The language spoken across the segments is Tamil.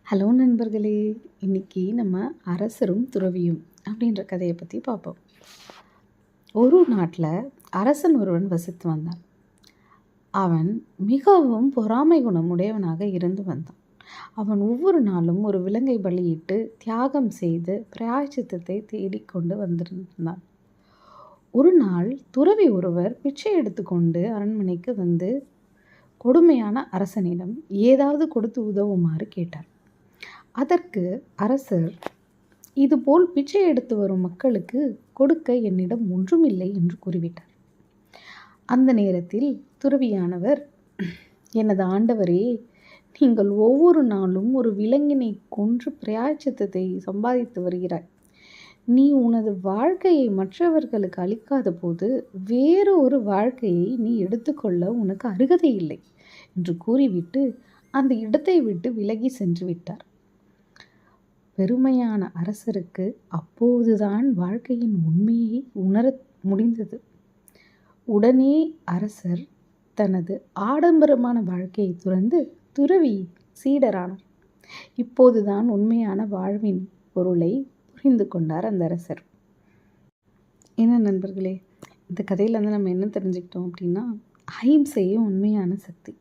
ஹலோ நண்பர்களே! இன்னைக்கு நம்ம அரசரும் துறவியும் அப்படின்ற கதையை பற்றி பார்ப்போம். ஒரு நாட்டில் அரசன் ஒருவன் வசித்து வந்தான். அவன் மிகவும் பொறாமை குணம் உடையவனாக இருந்து வந்தான். அவன் ஒவ்வொரு நாளும் ஒரு விலங்கை பலியிட்டு தியாகம் செய்து பிராயச்சித்தத்தை தேடிக்கொண்டு வந்திருந்தான். ஒரு நாள் துறவி ஒருவர் பிச்சை எடுத்துக்கொண்டு அரண்மனைக்கு வந்து கொடுமையான அரசனிடம் ஏதாவது கொடுத்து உதவுமாறு கேட்டார். அதற்கு அரசர், இதுபோல் பிச்சை எடுத்து வரும் மக்களுக்கு கொடுக்க என்னிடம் ஒன்றுமில்லை என்று கூறிவிட்டார். அந்த நேரத்தில் துறவியானவர், எனது ஆண்டவரே, நீங்கள் ஒவ்வொரு நாளும் ஒரு விலங்கினை கொன்று பிராயச்சித்தத்தை சம்பாதித்து வருகிறாய். நீ உனது வாழ்க்கையை மற்றவர்களுக்கு அளிக்காத போது வேறு ஒரு வாழ்க்கையை நீ எடுத்துக்கொள்ள உனக்கு அருகதை இல்லை என்று கூறிவிட்டு அந்த இடத்தை விட்டு விலகி சென்று விட்டார். பெருமையான அரசருக்கு அப்போதுதான் வாழ்க்கையின் உண்மையை உணர முடிந்தது. உடனே அரசர் தனது ஆடம்பரமான வாழ்க்கையை துறந்து துறவி சீடரானார். இப்போதுதான் உண்மையான வாழ்வின் பொருளை புரிந்து கொண்டார் அந்த அரசர். என்ன நண்பர்களே, இந்த கதையிலேருந்து நம்ம என்ன தெரிஞ்சுக்கிட்டோம் அப்படின்னா, அஹிம்சையே உண்மையான சக்தி.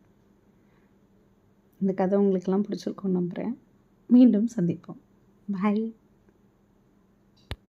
இந்த கதை உங்களுக்கெல்லாம் பிடிச்சிருக்கும்னு நம்புகிறேன். மீண்டும் சந்திப்போம். Bye.